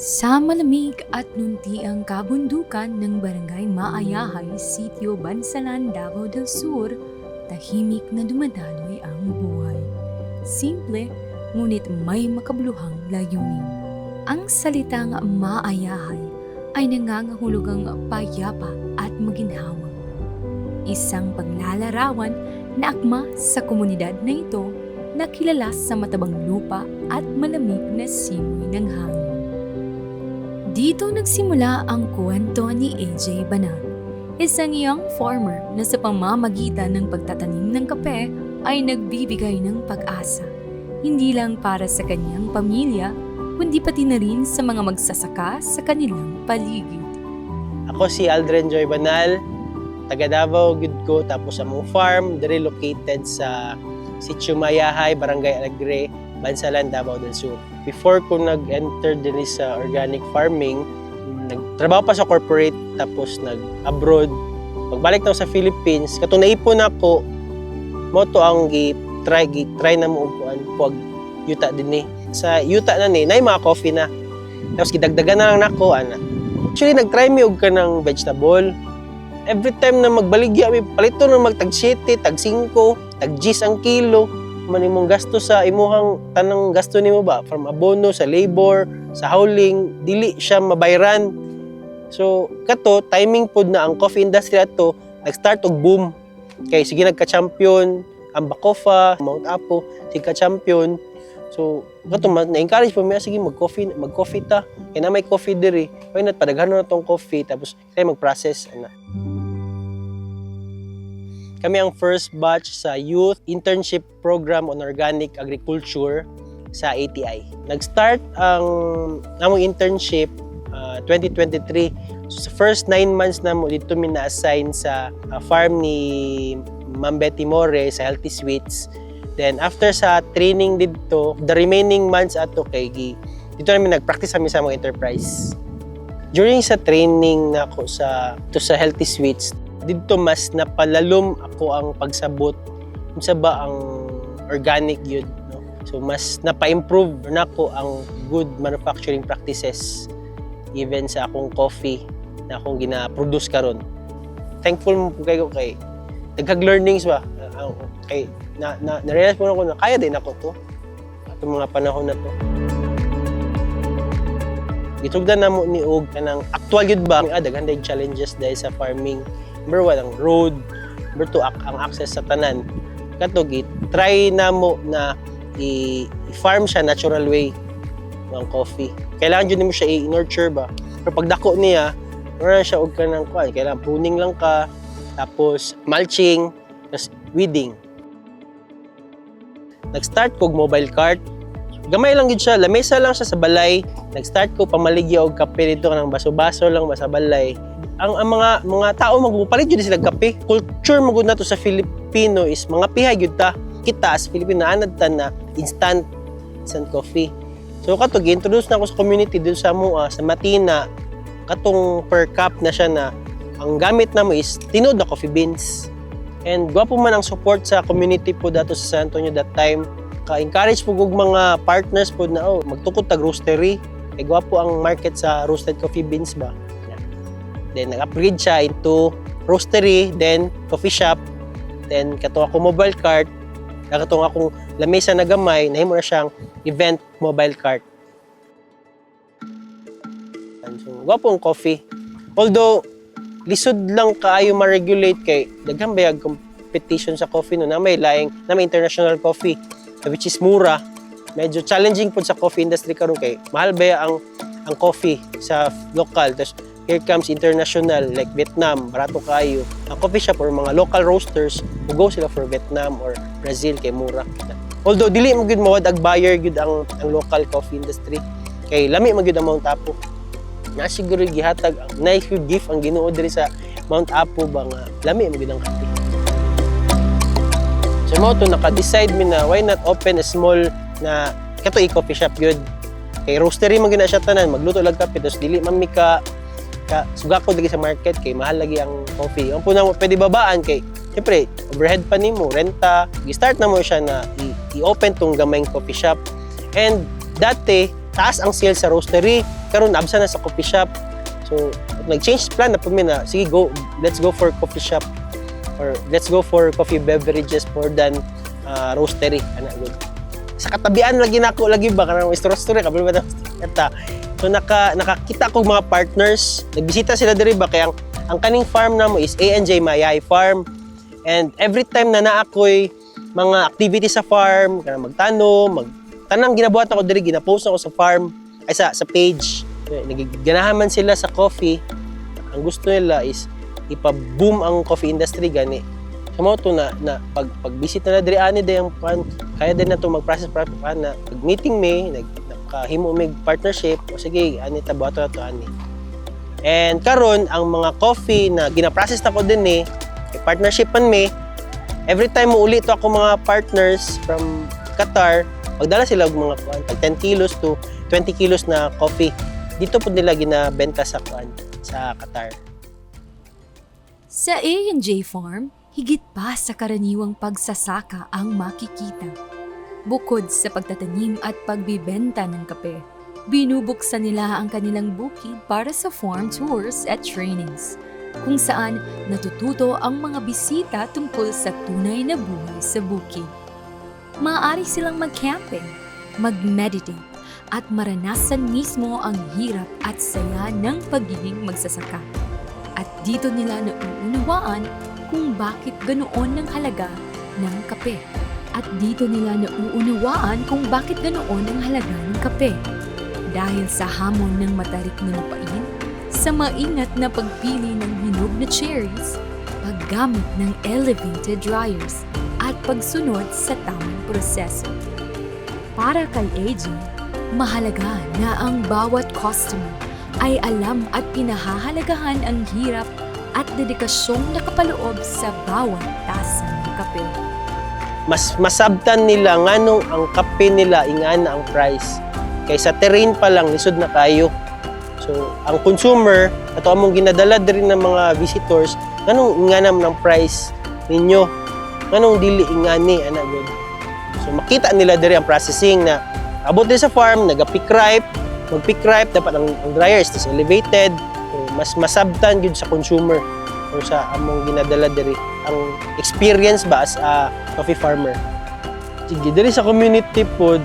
Sa malamig at nuntiang kabundukan ng Barangay Maayahay, Sitio Bansalan, Davao del Sur, tahimik na dumadaloy ang buhay. Simple, ngunit may makabuluhang layunin. Ang salitang Maayahay ay nangangahulugang payapa at maginhawa. Isang paglalarawan na akma sa komunidad na ito na kilala sa matabang lupa at malamig na simoy ng hangin. Dito nagsimula ang kwento ni AJ Banal, isang young farmer na sa pamamagitan ng pagtatanim ng kape ay nagbibigay ng pag-asa, hindi lang para sa kanyang pamilya, kundi pati na rin sa mga magsasaka sa kanilang paligid. Ako si Aldren Joy Banal, taga Davao gud ko, tapos among farm diri located sa Sitio Maayahay, Barangay Alegre, Bansalan, Davao del Sur. Before ko nag-enter din sa organic farming, nagtrabaho pa sa corporate, tapos nag-abroad. Pagbalik na sa Philippines, katong naipon ako, mo to ang try na mo pag yuta din eh. Sa yuta na ni, nay mga coffee na. Tapos gidagdagan na lang nako ana. Actually nag-try mi og kanang vegetable. Every time na magbaligya mi palito na magtag 7, tag 5, tag 10 ang kilo. Man imong gasto sa imuhang tanang gasto nimo ba from abono sa labor, sa hauling, dili siya mabayran. So kato timing pod na ang coffee industry ato nag-start og boom. Kay sige nagka-champion ang Bacofa, Mount Apo, sige ka-champion. So kato na-encourage po mi sige mag-coffee ta. Kay na may coffee diri. Why not padaghanon na tong coffee tapos tayo mag-process ana. Kami ang first batch sa Youth Internship Program on Organic Agriculture sa ATI. Nag-start ang among internship 2023. So, sa first 9 months na mo dito mi na-assign sa farm ni Ma'am Betty More sa Healthy Sweets. Then after sa training dito, the remaining months ato kay dito namin nag-practice kami sa mga enterprise. During sa training nako sa Healthy Sweets, dito mas napalalom ako ang pagsabot unsa ba ang organic yun, no? So mas napa-improve nako ang good manufacturing practices even sa akong coffee na akong gina-produce karon. Thankful mo kayo kay daghang learnings ba kay na-realize mo na kaya din ako to atong mga panahon na to. Gitugdan na mo ni og kanang actual yun ba daghan day challenges dahil sa farming. Number 1, ang road. Number 2, ang access sa tanan. Katog, try na mo na i-farm siya natural way ng coffee. Kailangan dyan mo siya i-nurture ba. Pero pag dako niya, meron siya og kanang kuan. Kailangan pruning lang ka, tapos mulching, tapos weeding. Nag-start ko mobile cart. Gamay lang gid siya, lamesa lang siya sa balay. Nag-start ko pamaligya og kape dito kanang baso-baso lang ba sa balay. Ang mga tao magpalit jud sila kape. Culture mo gud nato sa Filipino is mga pihay gyud ta. Kita as Filipino anad ta na instant coffee. So kato gi-introduce na ako sa community dito sa Mua, sa Matina. Katong per cup na siya na ang gamit namo is tinuod na coffee beans. And gwapo man ang support sa community po dato sa San Antonio that time. Ka-encourage po gug mga partners po na magtukod tag roastery. Kay gwapo ang market sa roasted coffee beans ba. Then nag-upgrade siya into roastery, then coffee shop, then katong ako mobile cart, katong akong lamesa na gamay, nahimo na siyang event mobile cart. So, gwapong coffee. Although, lisod lang kaayo ma-regulate kay daghang bayag competition sa coffee no na may international coffee which is mura. Medyo challenging po sa coffee industry karon kay mahal ba ang coffee sa local. Tapos here comes international like Vietnam, barato kayo. Ang coffee shop or mga local roasters, go sila for Vietnam or Brazil kay mura. Although dili mo gyud mawad ag buyer gyud ang local coffee industry. Kay lami man gyud ang Mount Apo. Na siguro gihatag nice food gift ang Ginoo diri sa Mount Apo ba nga lami man gyud ang kape. So mo to naka-decide mi na why not open a small na kato coffee shop gyud. Kay roastery man gyud na siya tanan, magluto lang kape tapos dili man mi ka sugakod lagi sa market kay mahal lagi ang coffee. Ang puna mo pwede babaan kay siyempre overhead pa nimo, renta. Gi-start na mo siya na i-open tong gamayng coffee shop. And dati taas ang sales sa roastery, karon absa na sa coffee shop. So nag-change plan na po na, sige let's go for coffee shop or let's go for coffee beverages more than roastery ana good. Sa katabian lagi nako lagi ba kanang roastery kabalo ba ta. So nakakita ko mga partners, nagbisita sila diri ba kay ang kaning farm namo is A&J Mayay Farm. And every time na naakoy mga activities sa farm, kanang magtanom, tanang ginabuhat ako diri, gina-post ako sa farm, ay sa page. Nagiganahan man sila sa coffee. Ang gusto nila is ipa-boom ang coffee industry gani. Kamo to na pag-visit na diri ani day ang kaya din na to mag-process na pag-meeting me, nakahimo mig partnership, o sige ani ta buhaton na to ani. And karon ang mga coffee na gina-process na ko din partnership man me. Every time mo uli to ako mga partners from Qatar, pagdala sila og mga 10 kilos to 20 kilos na coffee. Dito po nila ginabenta sa Qatar. Sa A&J Farm, higit pa sa karaniwang pagsasaka ang makikita. Bukod sa pagtatanim at pagbibenta ng kape, binubuksan nila ang kanilang bukid para sa farm tours at trainings, kung saan natututo ang mga bisita tungkol sa tunay na buhay sa bukid. Maaari silang mag-camping, mag-meditate, at maranasan mismo ang hirap at saya ng pagiging magsasaka. At dito nila nauunawaan kung bakit ganoon ang halaga ng kape. At dito nila nauunawaan kung bakit ganoon ang halaga ng kape. Dahil sa hamon ng matarik na lupain, sa maingat na pagpili ng hinog na cherries, paggamit ng elevated dryers, at pagsunod sa tamang proseso. Para kay AJ, mahalaga na ang bawat customer ay alam at pinahahalagahan ang hirap at dedikasyong nakapaloob sa bawat tasa ng kape. Mas masabtan nila nganong ang kape nila ingana ang price. Kaysa terrain pa lang lisod na kayo. So ang consumer ato among ginadala diri ng mga visitors nganong inganam ng price ninyo. Nganong dili ingani ana good. So makita nila diri ang processing na abot din sa farm, naga-pick ripe, mag-pick ripe, dapat ang dryer is elevated, mas masabtan yun sa consumer or sa among ginadala diri ang experience ba as a coffee farmer. Sige, diri sa community pod,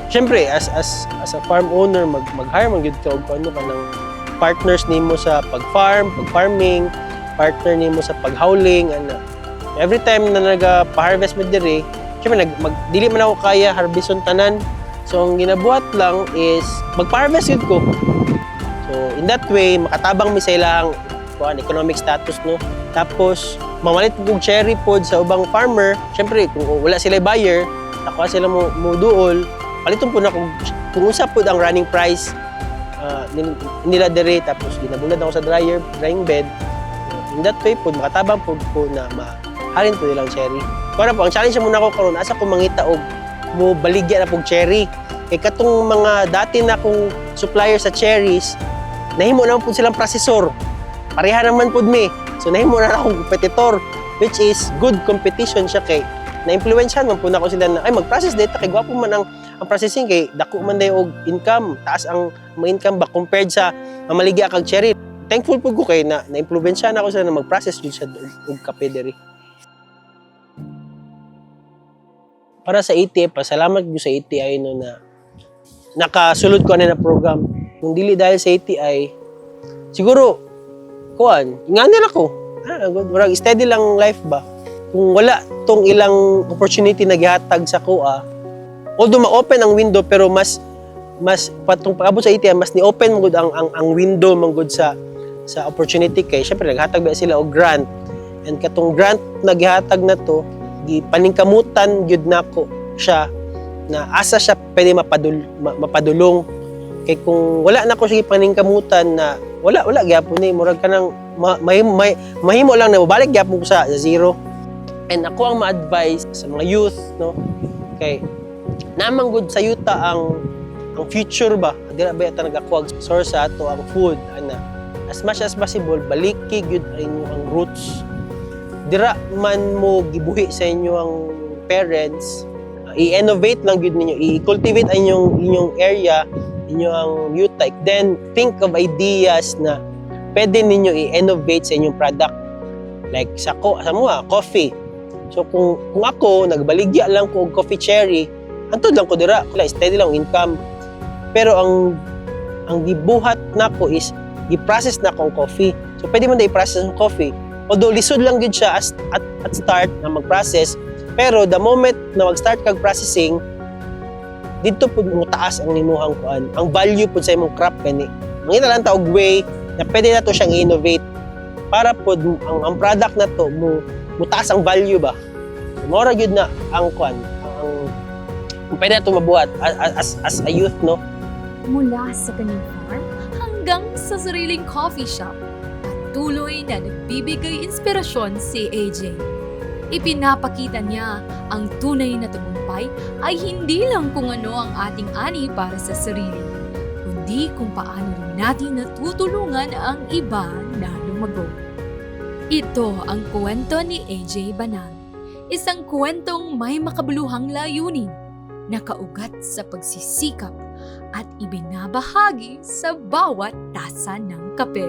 syempre as a farm owner, mag-hire man gyud ka og ano kanang partners nimo sa pag-farm, pag-farming, partner nimo sa pag-hauling, ana. Every time na naga-harvest mo diri, syempre dili man ako kaya harveston tanan. So, ang ginabuhat lang is magpa-harvest yun ko. So, in that way, makatabang mi sa ilang economic status, no? Tapos, mamalit kong cherry pod sa ubang farmer. Siyempre, kung wala sila buyer, nakuha sila mo duol, paliton po na kung usap po ang running price nila dere, tapos ginabulad ako sa drying bed. In that way po, makatabang po na mahalin po nilang cherry. Kaya po, ang challenge muna ko karon asa ko mangita og mo baligya na pong cherry. Kay katong mga dati na kong supplier sa cherries, nahimo naman po silang prosesor. Pareha naman po mi. So nahimo na akong competitor, which is good competition siya kay na-influensyahan man po na ako sila na ay mag-process data kay gwapo man ang processing kay dako man day og income, taas ang income ba compared sa mamaligya kag cherry. Thankful po ko kay na-influensyahan ako sila na mag-process jud sa og kape diri. Para sa ATI, pasalamat ko sa ATI no na nakasulod ko na program. Kung dili dahil sa ATI, siguro, kuan, ingani na ko. Murag steady lang life ba? Kung wala tong ilang opportunity na gihatag sa kuha, although ma-open ang window pero mas patong pag-abot sa ATI, mas ni-open mo ang window man gud sa opportunity kay syempre naghatag ba sila og grant. And katong grant na gihatag na to, paningkamutan gyud nako siya na asa siya pwede mapadulong kay kung wala na ko sige paningkamutan na wala gyapon ni murag kanang mahimo lang na balik gyapon ko sa zero. And ako ang ma-advise sa mga youth no kay namang good sa yuta ang future ba dira ba ta nagakuha source sa ato ang food ana as much as possible baliki gyud ang roots. Dira man mo gibuhi sa inyo ang parents, I-innovate lang yun ninyo, i-cultivate ang inyong area, inyong youth like. Then, think of ideas na pwede ninyo i-innovate sa inyong product. Like, sa mga, coffee. So, kung ako, nagbaligya lang ko og coffee cherry, antod lang ko dira, steady lang income. Pero ang gibuhat nako is, i-process na akong coffee. So, pwede mo na i-process ang coffee. Although, lisod lang yun siya at start na mag-process, pero the moment na mag-start kag processing, dito po mo taas ang imuhang kuan, ang value po sa imong crop kani. Mangita lang taog way na pwede na to siyang innovate para po ang product na to mo taas ang value ba. Mora gyud na ang kuan, ang pwede na to mabuhat as a youth, no. Mula sa kanyang farm hanggang sa sariling coffee shop, patuloy na nagbibigay inspirasyon si AJ. Ipinapakita niya ang tunay na tagumpay ay hindi lang kung ano ang ating ani para sa sarili, kundi kung paano rin natin natutulungan ang iba na lumago. Ito ang kwento ni AJ Banal, isang kwentong may makabuluhang layunin, nakaugat sa pagsisikap at ibinabahagi sa bawat tasa ng kape.